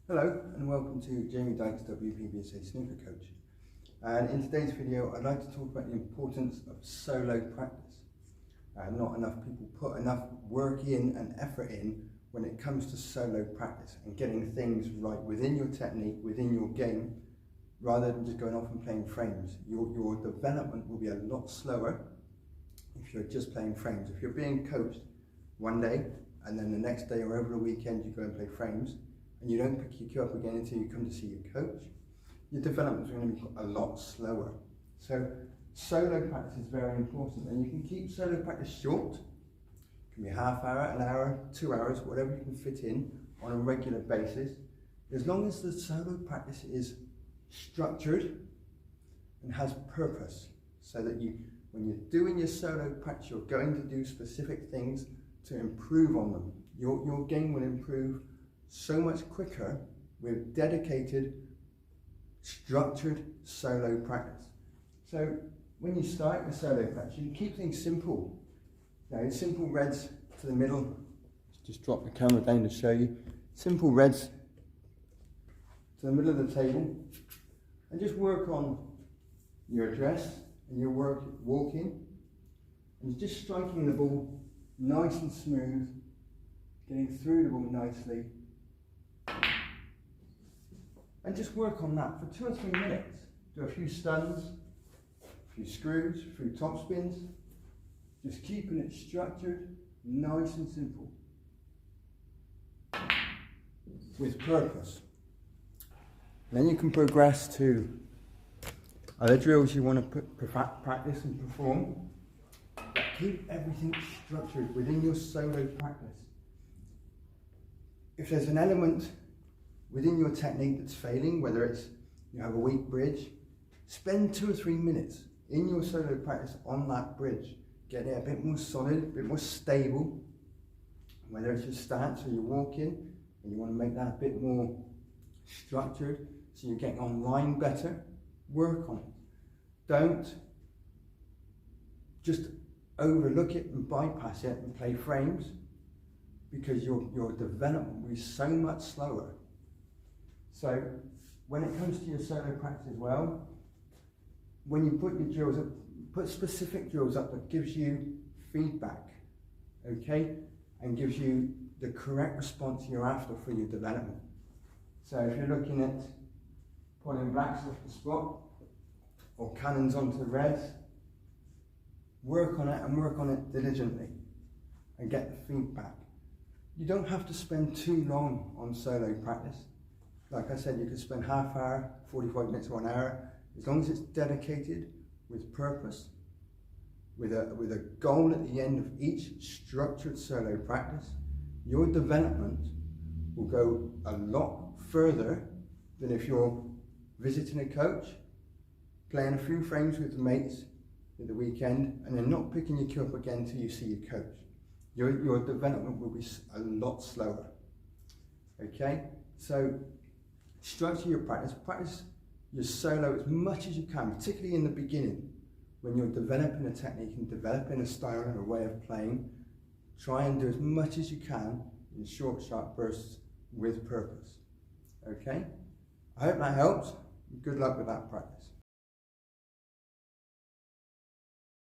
Hello and welcome to Dykes WPBSA Snooker Coach. And in today's video I'd like to talk about the importance of solo practice. Not enough people put enough work in and effort in when it comes to solo practice and getting things right within your technique, within your game, rather than just going off and playing frames. Your development will be a lot slower if you're just playing frames. If you're being coached one day and then the next day or over the weekend you go and play frames, and you don't pick your cue up again until you come to see your coach, your development is going to be a lot slower. So solo practice is very important, and you can keep solo practice short. It can be a half hour, an hour, 2 hours, whatever you can fit in on a regular basis, as long as the solo practice is structured and has purpose, so that when you're doing your solo practice, you're going to do specific things to improve on them. Your game will improve so much quicker with dedicated, structured solo practice. So when you start your solo practice, you can keep things simple. Now, simple reds to the middle. Just drop the camera down to show you. Simple reds to the middle of the table, and just work on your address and your walking, and just striking the ball nice and smooth, getting through the ball nicely. And just work on that for 2 or 3 minutes. Do a few stuns, a few screws, a few top spins. Just keeping it structured, nice and simple, with purpose. And then you can progress to other drills you want to practice and perform. But keep everything structured within your solo practice. If there's an element within your technique that's failing, whether it's you have a weak bridge, spend 2 or 3 minutes in your solo practice on that bridge. Get it a bit more solid, a bit more stable. Whether it's your stance or your walking, and you want to make that a bit more structured, so you're getting online better, work on it. Don't just overlook it and bypass it and play frames, because your development will be so much slower. So when it comes to your solo practice as well, when you put your drills up, put specific drills up that gives you feedback, okay, and gives you the correct response you're after for your development. So if you're looking at pulling blacks off the spot or cannons onto reds, work on it and work on it diligently and get the feedback. You don't have to spend too long on solo practice. Like I said, you could spend half hour, 45 minutes or an hour, as long as it's dedicated with purpose, with a goal at the end of each structured solo practice. Your development will go a lot further than if you're visiting a coach, playing a few frames with the mates at the weekend, and then not picking your cue up again until you see your coach. Your development will be a lot slower. Okay, so structure your practice. Practice your solo as much as you can, particularly in the beginning when you're developing a technique and developing a style and a way of playing. Try and do as much as you can in short, sharp bursts with purpose. Okay, I hope that helps. Good luck with that practice.